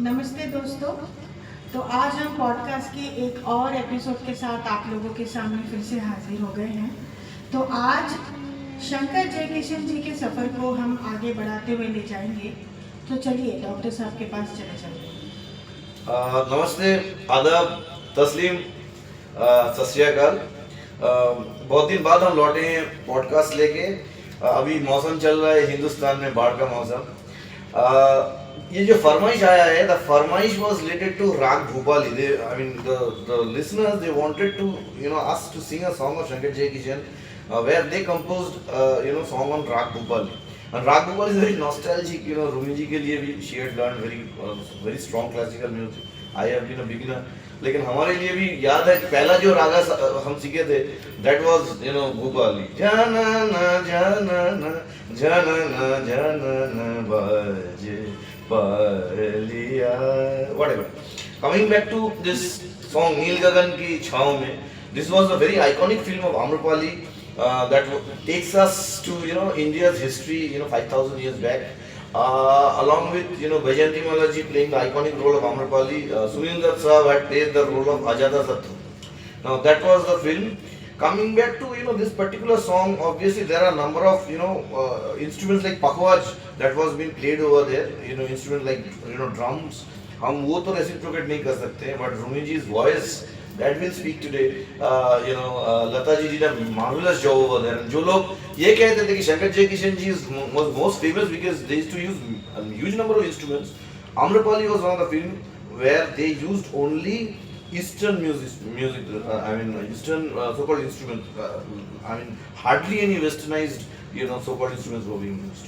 नमस्ते दोस्तों। तो आज हम पॉडकास्ट के एक और एपिसोड के साथ आप लोगों के सामने फिर से हाजिर हो गए हैं। तो आज शंकर जयकिशन जी के सफ़र को हम आगे बढ़ाते हुए ले जाएंगे। तो चलिए डॉक्टर साहब के पास चले चलते हैं। नमस्ते, आदाब, तस्लीम, सत श्री अकाल। बहुत दिन बाद हम लौटे हैं पॉडकास्ट लेके। अभी मौसम चल रहा है हिंदुस्तान में, बाढ़ का मौसम। ये जो फरमाइश आया है, द फरमाइश was related to raag Bhupali. They I mean the listeners they wanted to us to sing a song of Shankar Jayakishan where they composed song on Rag Bhupali. And Rag Bhupali is very nostalgic. Rumi ji के लिए भी she had learned very strong classical music. I have been a beginner. लेकिन हमारे लिए भी याद है कि पहला जो रागा हम सीखे थे, that was भूपाली। जाना ना जाना ना जाना ना जाना ना बाजे पालिया, whatever. Coming back to this song नील गगन की छाँव में, this was a very iconic film of Amrapali that takes us to India's history 5,000 years back. Along with Baijanti Malaji playing the iconic role of Amrapali, Sunil Dutt Sahab had played the role of Ajatasattu. Now that was the film. Coming back to this particular song, obviously there are a number of instruments like pakhwaj that was being played over there. Instruments like drums. हम वो तो reciprocate नहीं कर सकते, but Rumi ji's voice that will speak today. Lata ji ने marvelous job over there. जो लोग ये कहते थे कि शंकर जयकिशन जी was most famous because they used to use a huge number of instruments. Amrapali was one of the films where they used only Eastern music. Eastern so-called instruments. Hardly any westernized so-called instruments were being used.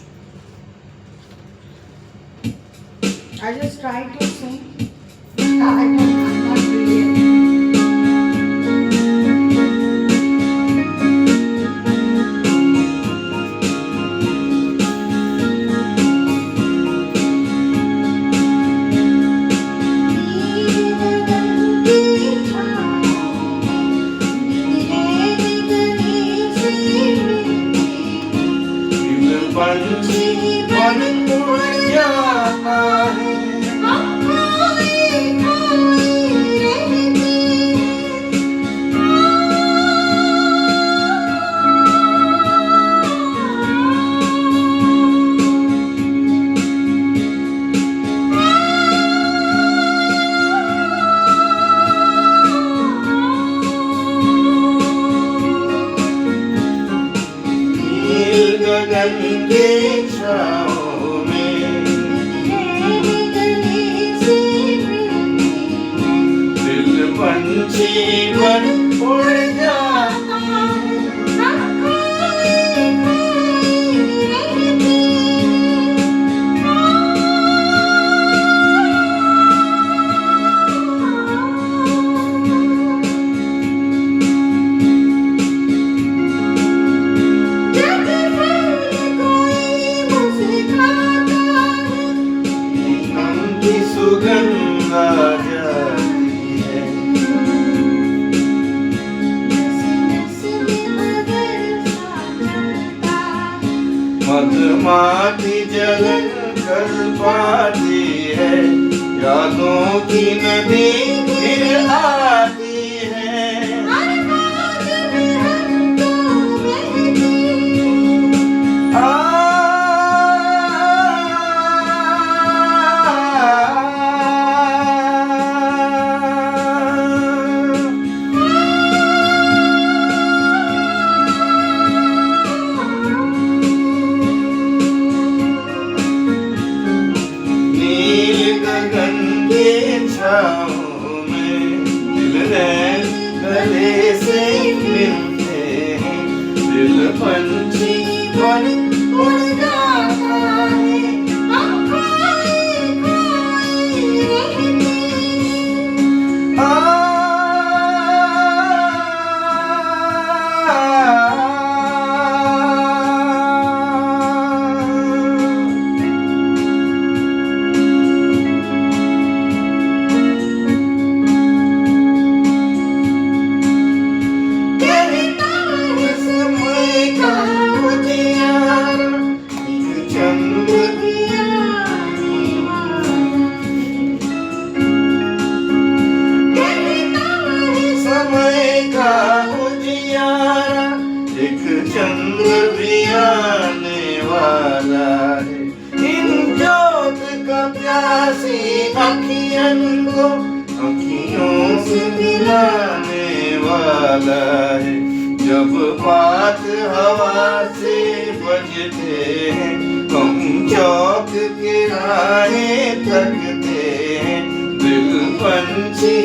I just tried to sing. I'm not brilliant. मधुमाती जलन कर पाती है, यादों की नदी फिर आती है। प्यासी अखियन को अखियों से मिलाने वाला है। जब बात हवा से बजते हैं हम चौक के राहें तकते हैं, दिल पंछी